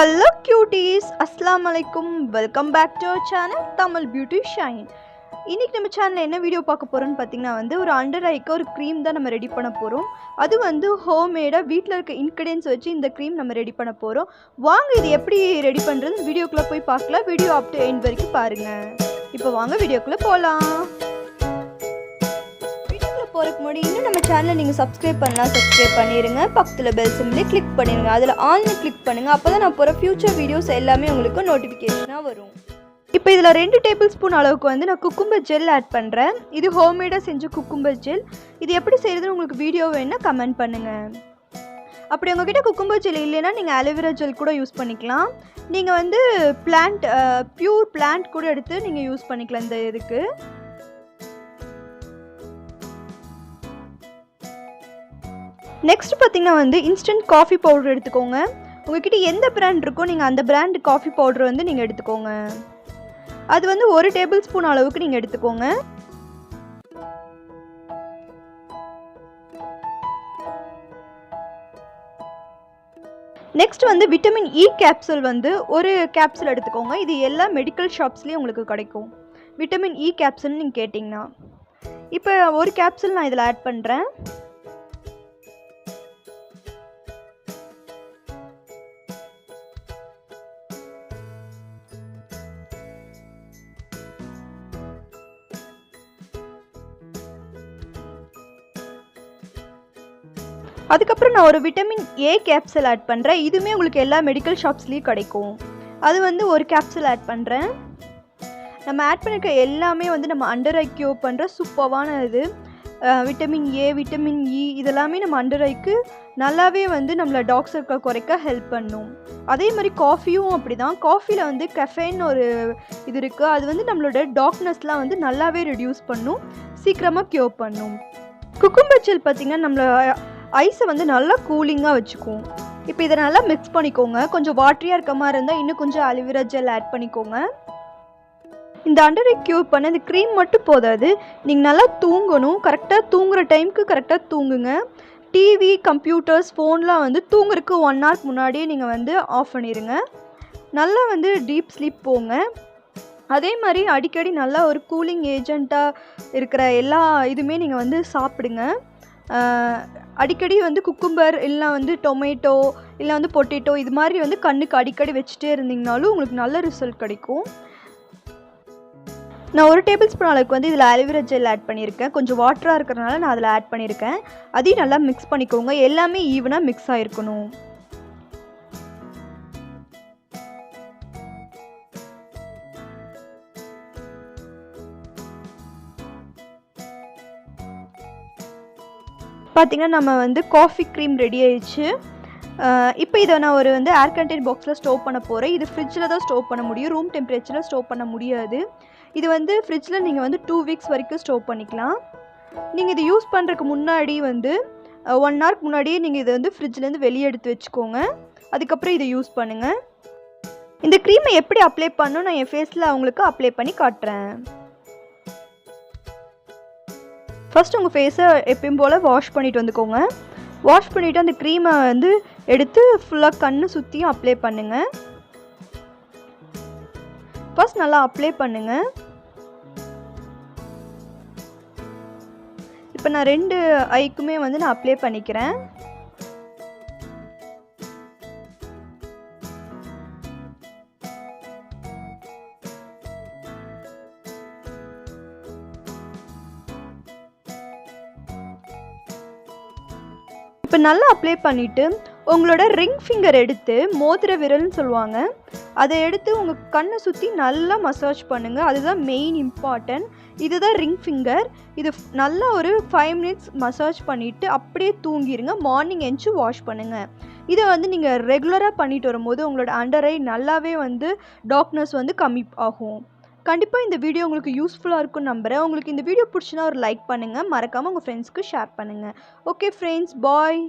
Hello cuties, Assalamu alaikum. Welcome back to our channel Tamil Beauty Shine. இன்னைக்கு நம்ம சேனல்ல என்ன வீடியோ பார்க்க போறோம்னு பாத்தீங்கன்னா ஒரு அண்டர் ஐக்கு ஒரு க்ரீம் தான் நம்ம ரெடி பண்ண போறோம். அது ஹோம்மேடா வீட்ல இருக்க இன்கிரிடியன்ட்ஸ் வச்சு இந்த க்ரீம் நம்ம ரெடி பண்ண போறோம். வாங்க இது எப்படி ரெடி பண்றது வீடியோக்குள்ள போய் பார்க்கலாம். வீடியோ அப் டு எண்ட் வரைக்கும் பாருங்க. இப்போ வாங்க வீடியோக்குள்ள போலாம். போறதுக்கு முன்னாடி இன்னும் நம்ம சேனலை நீங்கள் சப்ஸ்கிரைப் பண்ணலாம், சப்ஸ்கிரைப் பண்ணிடுங்க. பக்கத்தில் பெல் சிம்பிளே கிளிக் பண்ணிடுங்க. அதில் ஆல்னு கிளிக் பண்ணுங்கள். அப்போ தான் நான் போகிற ஃபியூச்சர் வீடியோஸ் எல்லாமே உங்களுக்கு நோட்டிஃபிகேஷனாக வரும். இப்போ இதில் 2 டேபிள் ஸ்பூன் அளவுக்கு நான் குக்கும்பர் ஜெல் ஆட் பண்ணுறேன். இது ஹோம்மேடாக செஞ்ச குக்கும்பர் ஜெல். இது எப்படி செய்கிறதுன்னு உங்களுக்கு வீடியோ வேணுன்னா கமெண்ட் பண்ணுங்கள். அப்படி உங்ககிட்ட குக்கும்பர் ஜெல் இல்லைன்னா நீங்கள் அலோவேரா ஜெல் கூட யூஸ் பண்ணிக்கலாம். நீங்கள் பியூர் பிளான்ட் கூட எடுத்து நீங்கள் யூஸ் பண்ணிக்கலாம் இந்த இதுக்கு. நெக்ஸ்ட் பார்த்தீங்கன்னா இன்ஸ்டன்ட் காஃபி பவுடர் எடுத்துக்கோங்க. உங்ககிட்ட எந்த பிராண்ட் இருக்கோ நீங்கள் அந்த பிராண்ட் காஃபி பவுடர் நீங்கள் எடுத்துக்கோங்க. அது 1 டேபிள் ஸ்பூன் அளவுக்கு நீங்கள் எடுத்துக்கோங்க. நெக்ஸ்ட் விட்டமின் இ கேப்சூல் ஒரு கேப்சூல் எடுத்துக்கோங்க. இது எல்லா மெடிக்கல் ஷாப்ஸ்லேயும் உங்களுக்கு கிடைக்கும். விட்டமின் இ கேப்சூல் நீங்கள் கேட்டிங்கன்னா இப்போ ஒரு கேப்சூல் நான் இதில் ஆட் பண்ணுறேன். அதுக்கப்புறம் நான் ஒரு விட்டமின் ஏ கேப்சூல் ஆட் பண்ணுறேன். இதுவுமே உங்களுக்கு எல்லா மெடிக்கல் ஷாப்ஸ்லேயும் கிடைக்கும். அது ஒரு கேப்சூல் ஆட் பண்ணுறேன். நம்ம ஆட் பண்ணிருக்க எல்லாமே நம்ம அண்டர் ஐ க்யூர் பண்ணுற சூப்பரான இது. விட்டமின் ஏ, விட்டமின் இ இதெல்லாமே நம்ம அண்டர் ஐக்கு நல்லாவே நம்மளை டார்க் சர்க்கிள் குறைக்க ஹெல்ப் பண்ணும். அதே மாதிரி காஃபியும் அப்படி தான். காஃபியில் கெஃபைன் ஒரு இது இருக்குது. அது நம்மளோட டார்க்னஸ்லாம் நல்லாவே ரெடியூஸ் பண்ணும், சீக்கிரமாக க்யூர் பண்ணும். குக்கும்பர் ஜெல் பார்த்திங்கன்னா நம்மளை ஐஸை நல்லா கூலிங்காக வச்சுக்கும். இப்போ இதை நல்லா மிக்ஸ் பண்ணிக்கோங்க. கொஞ்சம் வாட்டரியாக இருக்க மாதிரி இருந்தால் இன்னும் கொஞ்சம் அலோவேரா ஜெல் ஆட் பண்ணிக்கோங்க. இந்த அண்டர் ஐ க்யூர் பண்ண இந்த க்ரீம் மட்டும் போதாது, நீங்கள் நல்லா தூங்கணும். கரெக்டாக தூங்குகிற டைமுக்கு கரெக்டாக தூங்குங்க. டிவி, கம்ப்யூட்டர்ஸ், ஃபோன்லாம் தூங்குறதுக்கு 1 hour முன்னாடியே நீங்கள் ஆஃப் பண்ணிடுங்க. நல்லா டீப் ஸ்லீப் போங்க. அதே மாதிரி அடிக்கடி நல்லா ஒரு கூலிங் ஏஜெண்ட்டாக இருக்கிற எல்லா இதுவுமே நீங்கள் சாப்பிடுங்க. அடிக்கடி குக்கும்பர் இல்லைனா டொமேட்டோ இல்லை பொட்டேட்டோ இது மாதிரி கண்ணுக்கு அடிக்கடி வச்சுட்டே இருந்தீங்கனாலும் உங்களுக்கு நல்ல ரிசல்ட் கிடைக்கும். நான் 1 டேபிள் ஸ்பூன் அளவுக்கு இதில் அலோவேரா ஜெல் ஆட் பண்ணியிருக்கேன். கொஞ்சம் வாட்டராக இருக்கிறனால நான் அதில் ஆட் பண்ணியிருக்கேன். அதையும் நல்லா மிக்ஸ் பண்ணிக்கோங்க. எல்லாமே ஈவனாக மிக்ஸ் ஆகிருக்கணும். பார்த்திங்கன்னா நம்ம காஃபி க்ரீம் ரெடி ஆயிடுச்சு. இப்போ இதை நான் ஒரு ஏர் கண்டெய்னர் பாக்ஸில் ஸ்டோர் பண்ண போகிறேன். இது ஃப்ரிட்ஜில் தான் ஸ்டோர் பண்ண முடியும், ரூம் டெம்பரேச்சரில் ஸ்டோர் பண்ண முடியாது. இது ஃப்ரிட்ஜில் நீங்கள் 2 weeks வரைக்கும் ஸ்டோர் பண்ணிக்கலாம். நீங்கள் இது யூஸ் பண்ணுறதுக்கு முன்னாடி 1 hour முன்னாடியே நீங்கள் இதை ஃப்ரிட்ஜிலேருந்து வெளியே எடுத்து வச்சுக்கோங்க. அதுக்கப்புறம் இதை யூஸ் பண்ணுங்கள். இந்த க்ரீமை எப்படி அப்ளை பண்ணணும் நான் என் ஃபேஸில் அவங்களுக்கு அப்ளை பண்ணி காட்டுறேன். ஃபஸ்ட் உங்கள் ஃபேஸை எப்பயும் போல் வாஷ் பண்ணிவிட்டு வந்துக்கோங்க. வாஷ் பண்ணிவிட்டு அந்த க்ரீமை எடுத்து ஃபுல்லாக கண்ணு சுற்றியும் அப்ளை பண்ணுங்கள். ஃபஸ்ட் நல்லா அப்ளை பண்ணுங்கள். இப்போ நான் 2 ஐக்குமே நான் அப்ளை பண்ணிக்கிறேன். இப்போ நல்லா அப்ளை பண்ணிவிட்டு உங்களோட ரிங் ஃபிங்கர் எடுத்து, மோதிர விரல்னு சொல்லுவாங்க, அதை எடுத்து உங்கள் கண்ணை சுற்றி நல்லா மசாஜ் பண்ணுங்கள். அதுதான் மெயின் இம்பார்ட்டன்ட். இதுதான் ரிங் ஃபிங்கர். இது நல்லா ஒரு 5 minutes மசாஜ் பண்ணிவிட்டு அப்படியே தூங்கிடுங்க. மார்னிங் எழுந்துச்சி வாஷ் பண்ணுங்கள். இதை நீங்கள் ரெகுலராக பண்ணிட்டு வரும்போது உங்களோட அண்டர் ஐ நல்லாவே டார்க்னஸ் கம்மி ஆகும். கண்டிப்பாக இந்த வீடியோ உங்களுக்கு யூஸ்ஃபுல்லாக இருக்கும்னு நம்புகிறேன். உங்களுக்கு இந்த வீடியோ பிடிச்சினா ஒரு லைக் பண்ணுங்கள். மறக்காமல் உங்கள் ஃப்ரெண்ட்ஸ்க்கு ஷேர் பண்ணுங்கள். ஓகே ஃப்ரெண்ட்ஸ், பாய்.